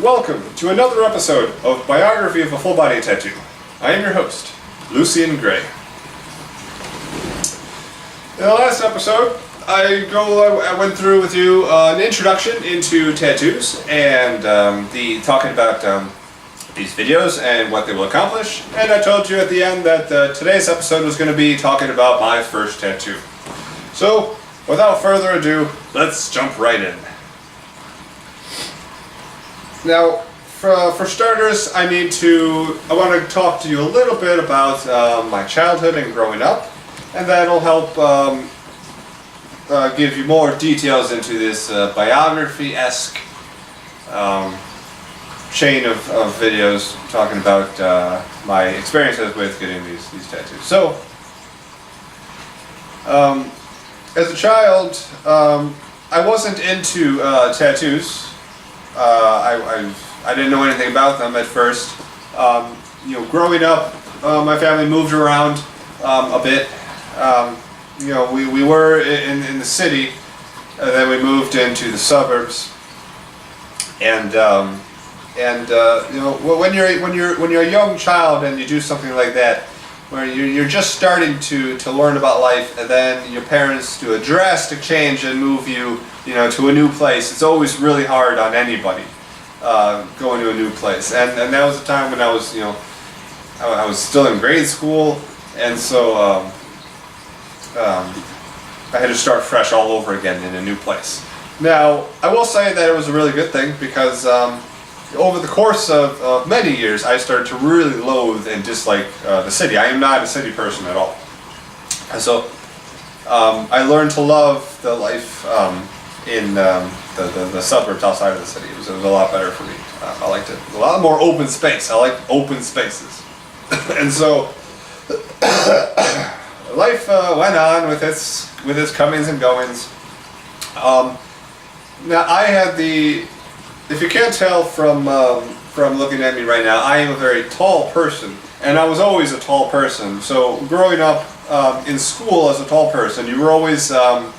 welcome to another episode of Biography of a Full Body Tattoo. I am your host, Lucien Gray. In the last episode, I went through with you an introduction into tattoos and talking about these videos and what they will accomplish. And I told you at the end that today's episode was going to be talking about my first tattoo. So, without further ado, let's jump right in. Now, for starters, I want to talk to you a little bit about my childhood and growing up, and that'll help give you more details into this biography-esque chain of videos talking about my experiences with getting these tattoos. So, as a child, I wasn't into tattoos. I didn't know anything about them at first. Growing up, my family moved around a bit. We were in the city, and then we moved into the suburbs. And when you're a young child and you do something like that, where you're just starting to learn about life, and then your parents do a drastic change and move you to a new place. It's always really hard on anybody going to a new place. And that was the time when I was still in grade school, and so I had to start fresh all over again in a new place. Now, I will say that it was a really good thing because over the course of many years, I started to really loathe and dislike the city. I am not a city person at all. And so I learned to love the life in the suburbs outside of the city. It was a lot better for me. I liked it. A lot more open space. I like open spaces. And so life went on with its comings and goings. Now I had if you can't tell from looking at me right now, I am a very tall person, and I was always a tall person. So growing up in school as a tall person, you were always you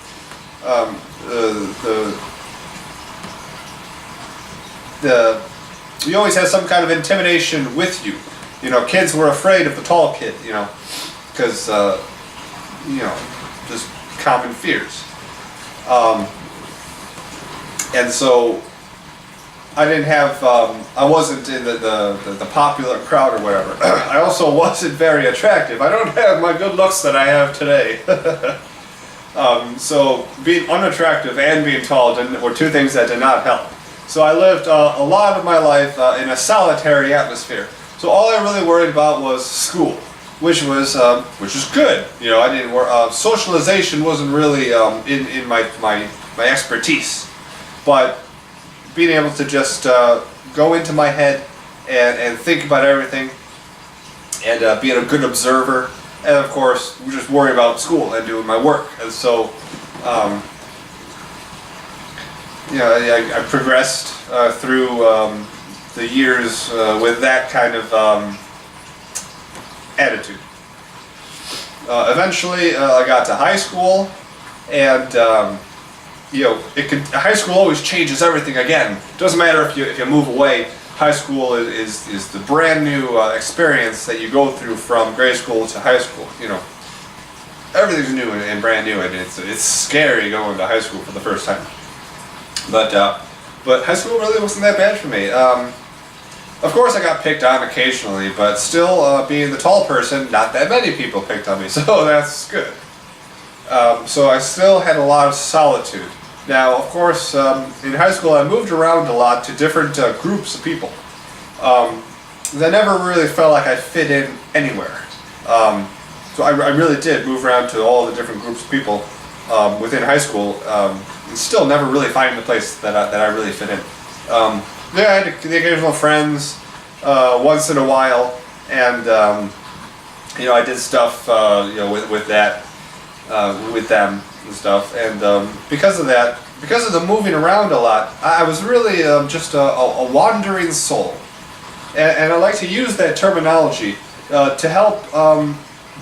always had some kind of intimidation with you. Kids were afraid of the tall kid, because just common fears. And so I wasn't in the popular crowd or whatever. I also wasn't very attractive. I don't have my good looks that I have today. So being unattractive and being tall were two things that did not help. So I lived a lot of my life in a solitary atmosphere. So all I really worried about was school, which is good. I didn't socialization wasn't really in my expertise, but being able to just go into my head and think about everything and being a good observer, and of course just worry about school and doing my work. And so I progressed through the years with that kind of attitude. Eventually I got to high school, and high school always changes everything again. It doesn't matter if you move away. High school is the brand new experience that you go through from grade school to high school. Everything's new and brand new, and it's scary going to high school for the first time. But high school really wasn't that bad for me. Of course I got picked on occasionally, but still being the tall person, not that many people picked on me, so that's good. So I still had a lot of solitude. Now, of course, in high school I moved around a lot to different groups of people. I never really felt like I fit in anywhere. So I really did move around to all the different groups of people within high school, and still never really finding the place that I really fit in. I had the occasional friends once in a while, and I did stuff with them and stuff, and because of the moving around a lot, I was really just a wandering soul, and I like to use that terminology to help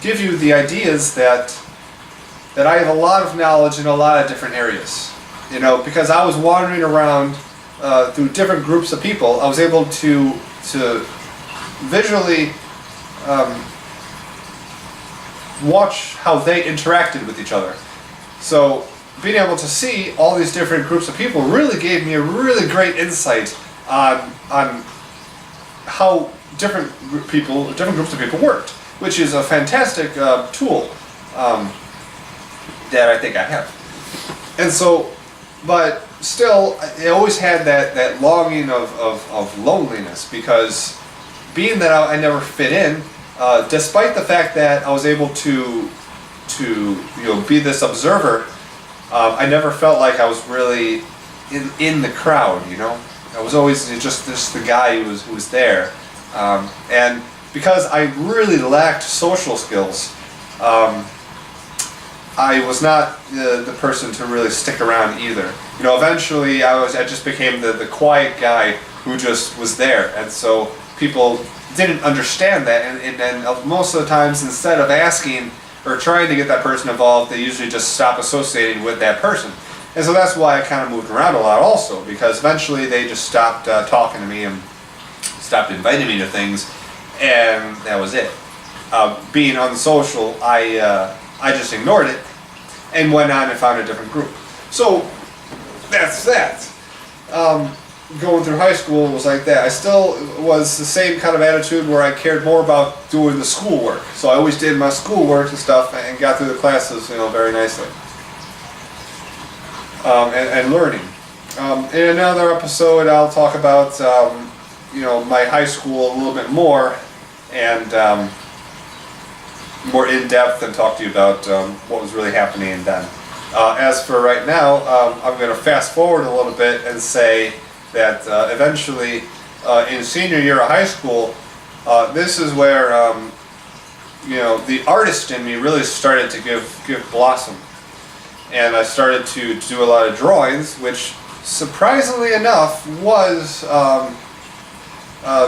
give you the ideas that I have a lot of knowledge in a lot of different areas, because I was wandering around through different groups of people, I was able to visually watch how they interacted with each other. So being able to see all these different groups of people really gave me a really great insight on how different groups of people worked, which is a fantastic tool that I think I have. And so, but still, I always had that longing of loneliness, because being that I never fit in, despite the fact that I was able to be this observer, I never felt like I was really in the crowd. I was always just the guy who was there, and because I really lacked social skills, I was not the person to really stick around either. Eventually I just became the quiet guy who just was there, and so people didn't understand that, and most of the times, instead of asking or trying to get that person involved, they usually just stop associating with that person. And so that's why I kind of moved around a lot also, because eventually they just stopped talking to me and stopped inviting me to things, and that was it. Being unsocial, I just ignored it and went on and found a different group. So that's that. Going through high school was like that. I still was the same kind of attitude where I cared more about doing the schoolwork. So I always did my schoolwork and stuff and got through the classes, very nicely. And learning. In another episode, I'll talk about my high school a little bit more, and more in depth, and talk to you about what was really happening then. As for right now, I'm going to fast forward a little bit and say that eventually, in senior year of high school, this is where the artist in me really started to give blossom. And I started to do a lot of drawings, which surprisingly enough was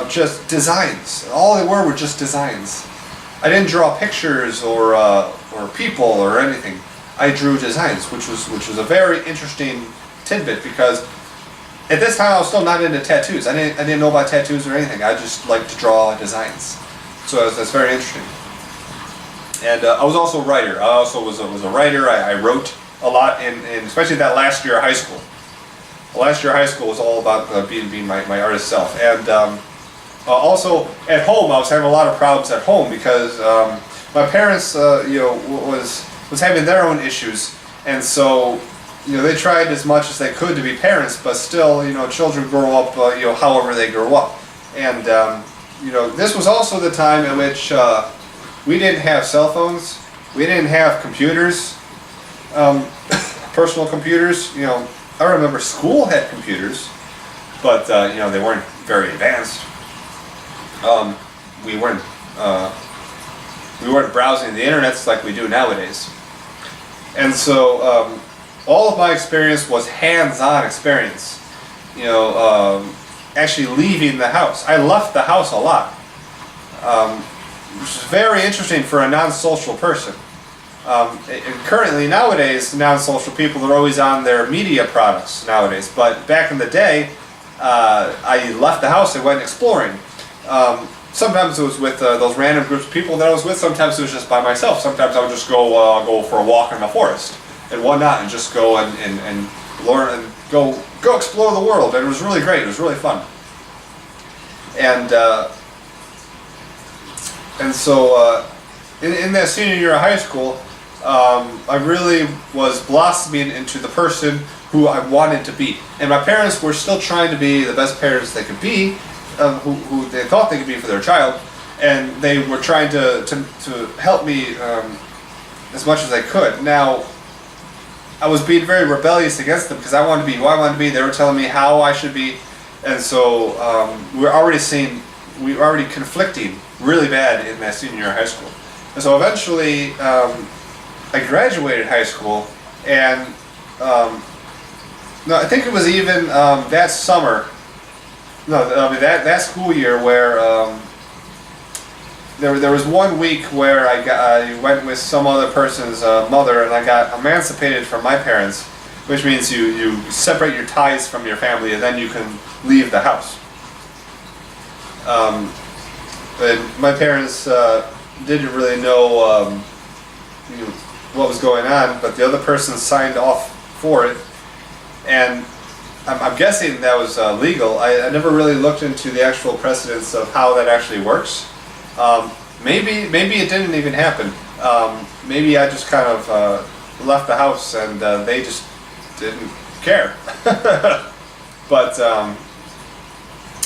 just designs. All they were just designs. I didn't draw pictures or people or anything. I drew designs, which was a very interesting tidbit, because at this time I was still not into tattoos. I didn't know about tattoos or anything. I just liked to draw designs. So that's very interesting. And I was also a writer. I also was a writer. I wrote a lot, and especially that last year of high school. The last year of high school was all about being my artist self. And also at home, I was having a lot of problems at home, because my parents, was having their own issues, and so they tried as much as they could to be parents, but still, children grow up, however they grow up. And this was also the time in which we didn't have cell phones, we didn't have computers. Personal computers, I remember school had computers, but they weren't very advanced. We weren't browsing the internet like we do nowadays, and so all of my experience was hands-on experience. Actually leaving the house. I left the house a lot, which is very interesting for a non-social person. And currently, nowadays, non-social people are always on their media products nowadays. But back in the day, I left the house and went exploring. Sometimes it was with those random groups of people that I was with. Sometimes it was just by myself. Sometimes I would just go for a walk in the forest and whatnot, and just go and learn and go explore the world. And it was really great. It was really fun. And so in that senior year of high school, I really was blossoming into the person who I wanted to be. And my parents were still trying to be the best parents they could be, who they thought they could be for their child, and they were trying to help me as much as they could. Now, I was being very rebellious against them, because I wanted to be who I wanted to be. They were telling me how I should be, and so we were already conflicting really bad in that senior year of high school. And so eventually, I graduated high school, and no, I think it was even that summer. No, I mean that school year where there was 1 week where I went with some other person's mother, and I got emancipated from my parents, which means you separate your ties from your family and then you can leave the house. And my parents didn't really know, what was going on, but the other person signed off for it, and I'm guessing that was legal. I never really looked into the actual precedents of how that actually works. Maybe it didn't even happen. Maybe I just kind of left the house and they just didn't care. But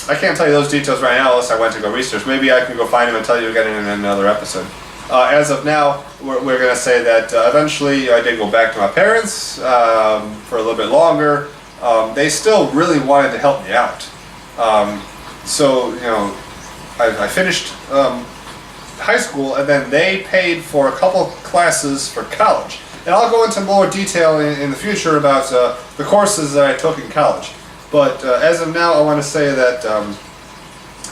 I can't tell you those details right now unless I went to go research. Maybe I can go find them and tell you again in another episode. As of now, we're going to say that eventually I did go back to my parents for a little bit longer. They still really wanted to help me out. So, I finished high school, and then they paid for a couple classes for college. And I'll go into more detail in the future about the courses that I took in college. But as of now, I want to say that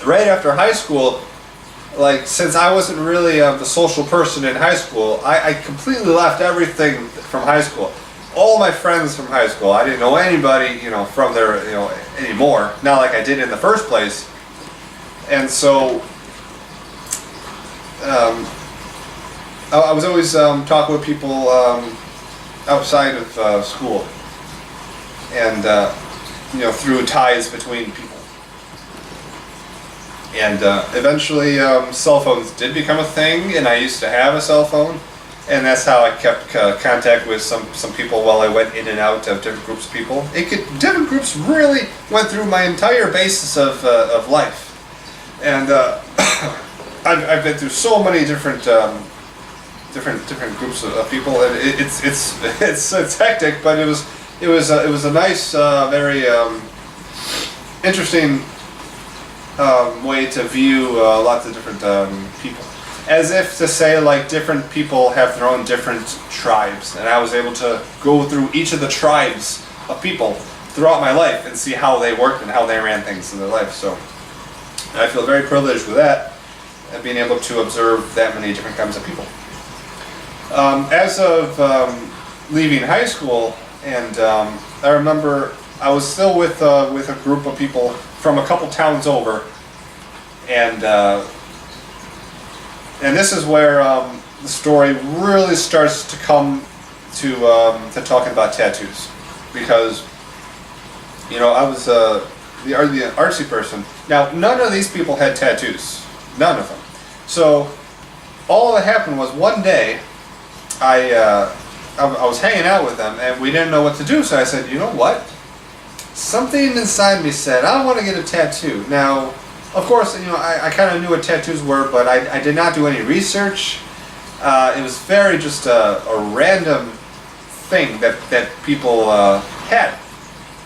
right after high school, since I wasn't really the social person in high school, I completely left everything from high school. All my friends from high school, I didn't know anybody, from there, anymore. Not like I did in the first place. And so, I was always talking with people outside of school, and through ties between people. And eventually, cell phones did become a thing, and I used to have a cell phone, and that's how I kept contact with some people while I went in and out of different groups of people. Different groups really went through my entire basis of life, and I've been through so many different groups of people, and it's hectic, but it was a nice, very interesting way to view lots of different people. As if to say, different people have their own different tribes, and I was able to go through each of the tribes of people throughout my life and see how they worked and how they ran things in their life. So I feel very privileged with that, and being able to observe that many different kinds of people. As of leaving high school, and I remember I was still with a group of people from a couple towns over, and this is where the story really starts to come to talking about tattoos, because I was the artsy person. Now, none of these people had tattoos, none of them. So all that happened was one day I was hanging out with them, and we didn't know what to do. So I said, you know what? Something inside me said, I want to get a tattoo. Now, of course, I kind of knew what tattoos were, but I did not do any research. It was very just a random thing that people had.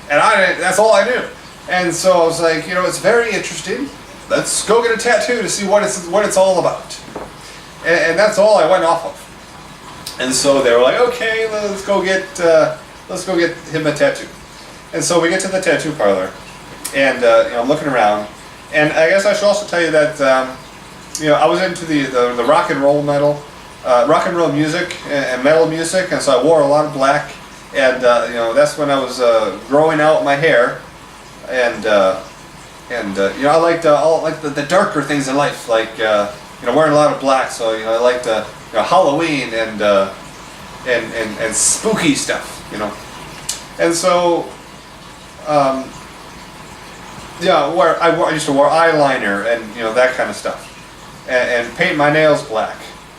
And that's all I knew. And so I was like, it's very interesting. Let's go get a tattoo to see what it's all about. And that's all I went off of. And so they were like, okay, let's go get him a tattoo. And so we get to the tattoo parlor, and I'm looking around, and I guess I should also tell you that I was into the rock and roll music and metal music, and so I wore a lot of black, and that's when I was growing out my hair, and I liked all the darker things in life, like wearing a lot of black. So I liked Halloween and spooky stuff, and so. Where I used to wear eyeliner and that kind of stuff, and paint my nails black.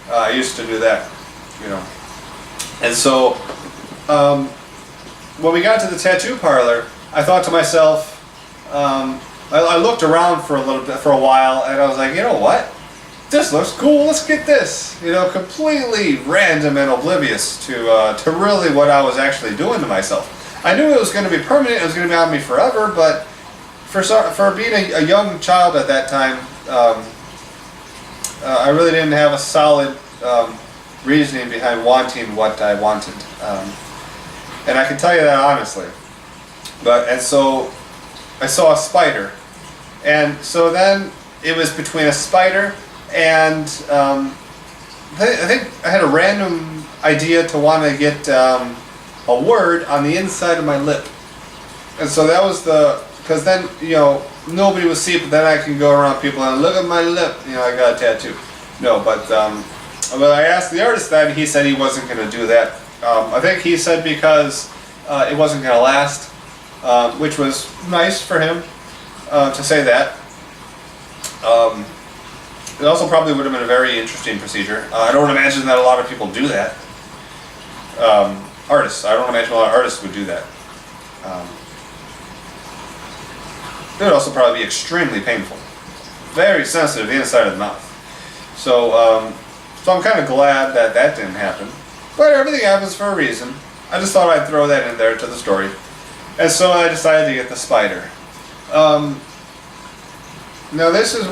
I used to do that, And so when we got to the tattoo parlor, I thought to myself, I looked around for a while, and I was like, you know what? This looks cool. Let's get this. Completely random and oblivious to really what I was actually doing to myself. I knew it was going to be permanent, it was going to be on me forever, but for being a young child at that time, I really didn't have a solid reasoning behind wanting what I wanted. And I can tell you that honestly. And so I saw a spider. And so then it was between a spider and I think I had a random idea to want to get a word on the inside of my lip. And so that was because then, nobody would see it, but then I can go around people and look at my lip, I got a tattoo. No, but I asked the artist that, and he said he wasn't going to do that. I think he said because it wasn't going to last, which was nice for him to say that. It also probably would have been a very interesting procedure. I don't imagine that a lot of people do that. Artists. I don't imagine a lot of artists would do that. It would also probably be extremely painful. Very sensitive, the inside of the mouth. So I'm kind of glad that that didn't happen. But everything happens for a reason. I just thought I'd throw that in there to the story. And so I decided to get the spider. Now this is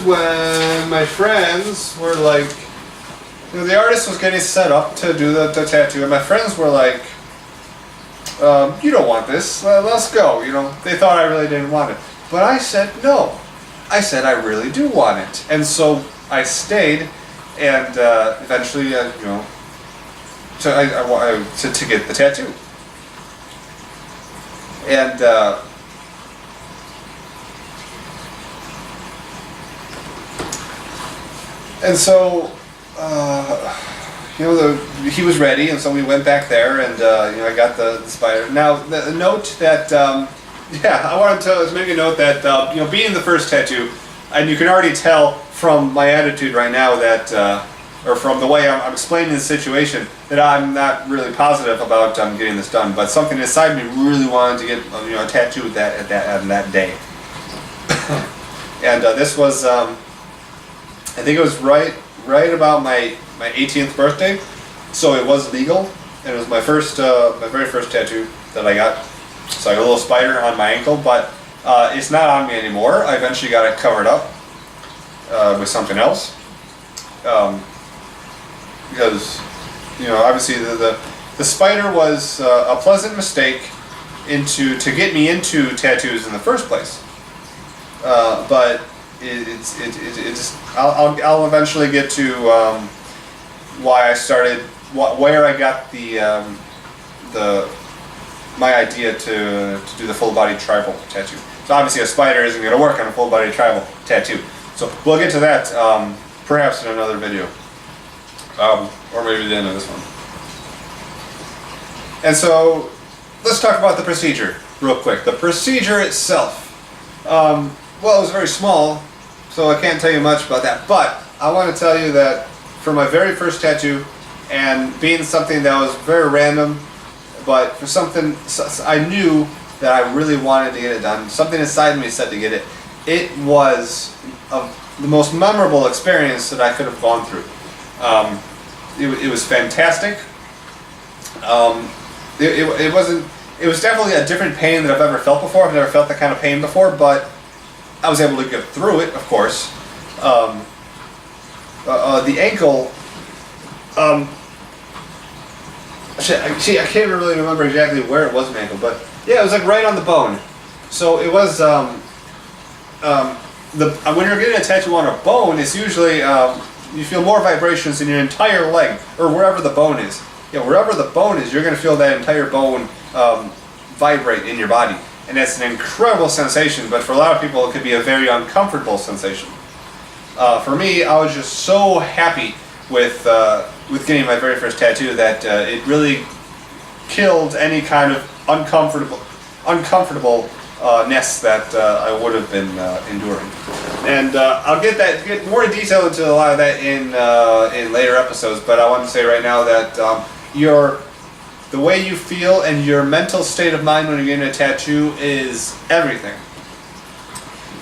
when my friends were like, the artist was getting set up to do the tattoo, and my friends were like, you don't want this, let's go, They thought I really didn't want it. But I said no. I said I really do want it. And so I stayed, and eventually, to get the tattoo. And so, he was ready, and so we went back there, and I got the spider. Now, the note that, I wanted to make a note that being the first tattoo, and you can already tell from my attitude right now that, or from the way I'm explaining the situation, that I'm not really positive about getting this done. But something inside me really wanted to get a tattoo on that day. And this was. I think it was right about my 18th birthday, so it was legal, and it was my very first tattoo that I got. So I got a little spider on my ankle, but it's not on me anymore. I eventually got it covered up with something else, because obviously the spider was a pleasant mistake to get me into tattoos in the first place, but. I'll eventually get to why I started, where I got my idea to do the full body tribal tattoo. So obviously a spider isn't going to work on a full body tribal tattoo. So we'll get to that perhaps in another video, or maybe the end of this one. And so let's talk about the procedure real quick. The procedure itself. Well, it was very small, so I can't tell you much about that. But I want to tell you that for my very first tattoo, and being something that was very random, but for something I knew that I really wanted to get it done, something inside me said to get it, it was the most memorable experience that I could have gone through. It was fantastic. It was definitely a different pain than I've ever felt before. I've never felt that kind of pain before, but I was able to get through it, of course. The ankle, I can't really remember exactly where it was my ankle, but yeah, it was like right on the bone. So it was, when you're getting a tattoo on a bone, it's usually, you feel more vibrations in your entire leg, or wherever the bone is. Wherever the bone is, you're going to feel that entire bone vibrate in your body. And that's an incredible sensation, but for a lot of people it could be a very uncomfortable sensation. For me, I was just so happy with getting my very first tattoo that it really killed any kind of uncomfortableness that I would have been enduring. And I'll get more detail into a lot of that in later episodes, but I want to say right now that the way you feel and your mental state of mind when you're getting a tattoo is everything.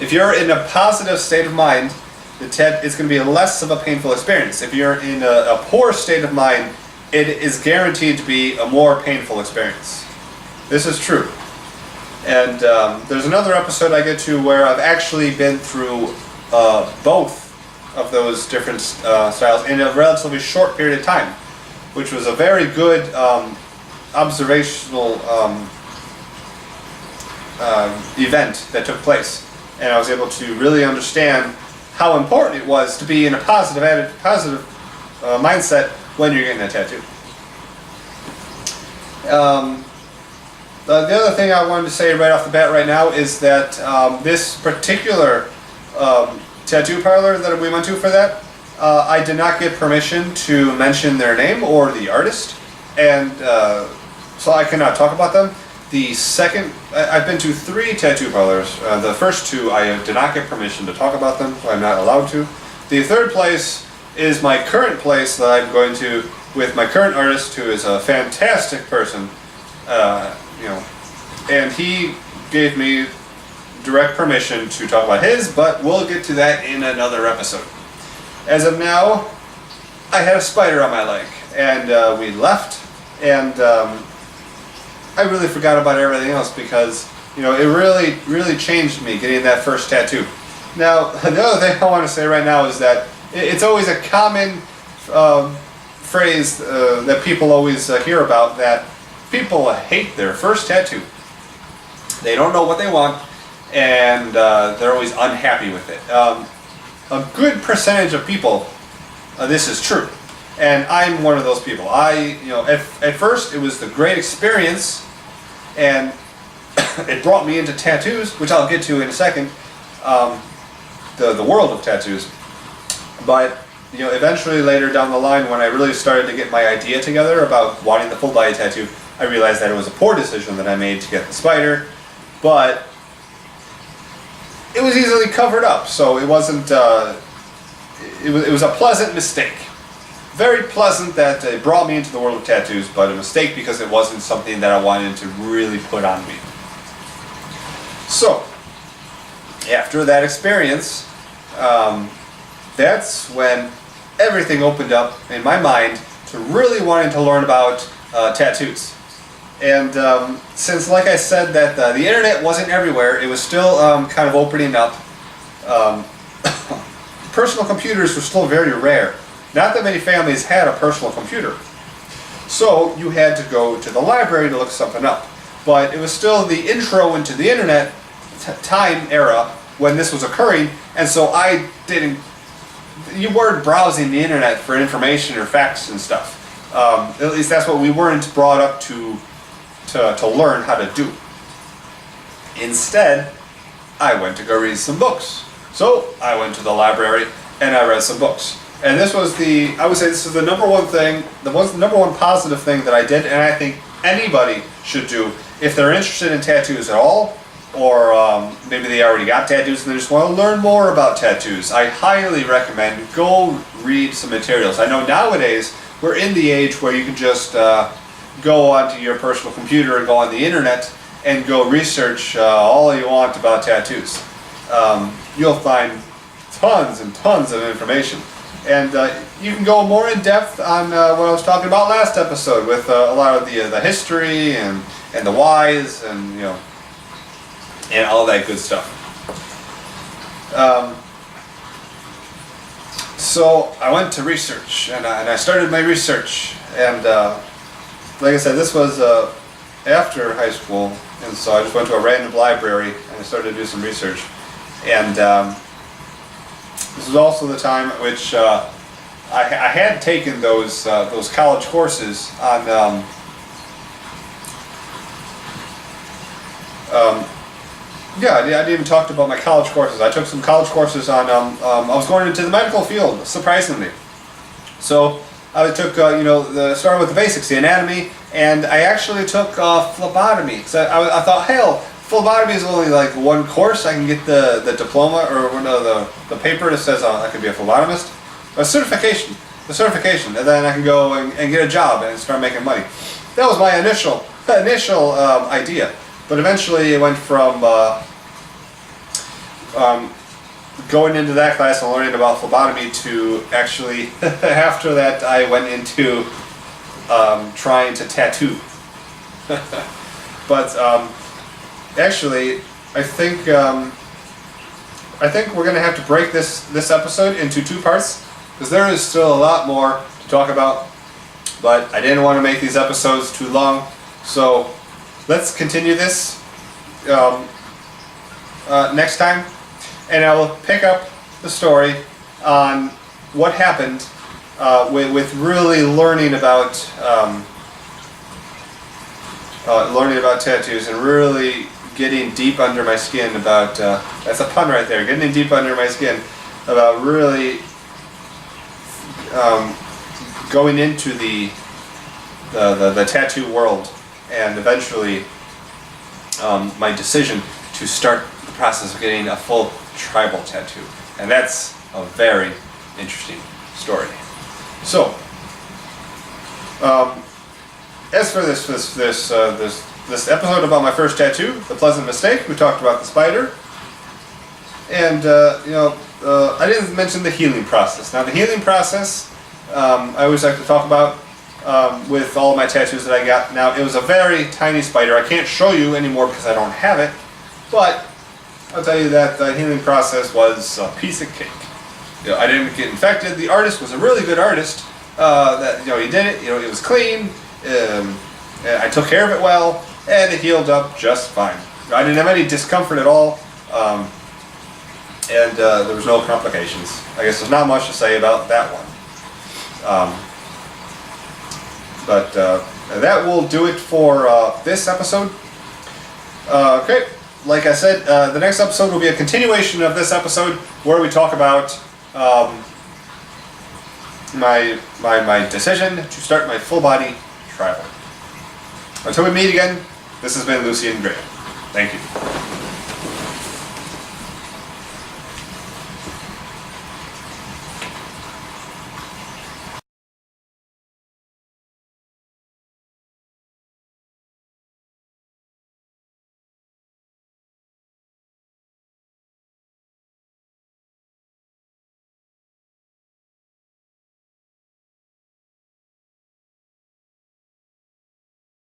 If you're in a positive state of mind, it's going to be less of a painful experience. If you're in a poor state of mind, it is guaranteed to be a more painful experience. This is true. And there's another episode I get to where I've actually been through both of those different styles in a relatively short period of time, which was a very good observational event that took place, and I was able to really understand how important it was to be in a positive mindset when you're getting a tattoo. The other thing I wanted to say right off the bat right now is that this particular tattoo parlor that we went to for that, I did not get permission to mention their name or the artist, and so I cannot talk about them. The second, I've been to 3 tattoo parlors. The first 2 I did not get permission to talk about them, so I'm not allowed to. The third place is my current place that I'm going to with my current artist, who is a fantastic person, and he gave me direct permission to talk about his, but we'll get to that in another episode. As of now, I had a spider on my leg, and we left, and I really forgot about everything else because, it really changed me getting that first tattoo. Now, the other thing I want to say right now is that it's always a common phrase that people always hear about, that people hate their first tattoo. They don't know what they want, and they're always unhappy with it. A good percentage of people, this is true, and I'm one of those people. At first it was the great experience, and it brought me into tattoos, which I'll get to in a second, the world of tattoos. But eventually later down the line, when I really started to get my idea together about wanting the full body tattoo, I realized that it was a poor decision that I made to get the spider, but it was easily covered up, so it wasn't. It was a pleasant mistake. Very pleasant that it brought me into the world of tattoos, but a mistake because it wasn't something that I wanted to really put on me. So, after that experience, that's when everything opened up in my mind to really wanting to learn about tattoos. And since, like I said, that the internet wasn't everywhere, it was still kind of opening up. Personal computers were still very rare. Not that many families had a personal computer. So you had to go to the library to look something up. But it was still the intro into the internet time era when this was occurring, and so you weren't browsing the internet for information or facts and stuff. At least that's what we weren't brought up to learn how to do. Instead, I went to go read some books. So I went to the library and I read some books. And I would say this is the number one positive thing that I did, and I think anybody should do if they're interested in tattoos at all, or maybe they already got tattoos and they just want to learn more about tattoos. I highly recommend go read some materials. I know nowadays we're in the age where you can just go onto your personal computer and go on the internet and go research all you want about tattoos. You'll find tons and tons of information. And you can go more in depth on what I was talking about last episode with a lot of the history and the whys and and all that good stuff. So I went to research and I started my research, and like I said, this was after high school, and so I just went to a random library and I started to do some research. And this was also the time at which I had taken those college courses on I didn't even talk about my college courses. I took some college courses on I was going into the medical field, surprisingly. So I took started with the basics, the anatomy, and I actually took phlebotomy. So I thought, hell, phlebotomy is only like one course. I can get the diploma or the paper that says I could be a phlebotomist. The certification, and then I can go and get a job and start making money. That was my initial idea. But eventually it went from going into that class and learning about phlebotomy to actually, after that, I went into trying to tattoo. But actually, I think we're going to have to break this episode into 2 parts, because there is still a lot more to talk about. But I didn't want to make these episodes too long, so let's continue this next time, and I will pick up the story on what happened with really learning about tattoos and really getting deep under my skin about, that's a pun right there, getting deep under my skin about really going into the tattoo world, and eventually my decision to start the process of getting a full tribal tattoo. And that's a very interesting story. So, as for this episode about my first tattoo, The Pleasant Mistake, we talked about the spider, and I didn't mention the healing process. Now, the healing process, I always like to talk about with all my tattoos that I got. Now, it was a very tiny spider. I can't show you anymore because I don't have it, but I'll tell you that the healing process was a piece of cake. I didn't get infected. The artist was a really good artist. He did it. It was clean. I took care of it well, and it healed up just fine. I didn't have any discomfort at all, and there was no complications. I guess there's not much to say about that one. But that will do it for this episode. Okay, like I said, the next episode will be a continuation of this episode where we talk about my decision to start my full body tribal. Until we meet again, this has been Lucien Graham. Thank you.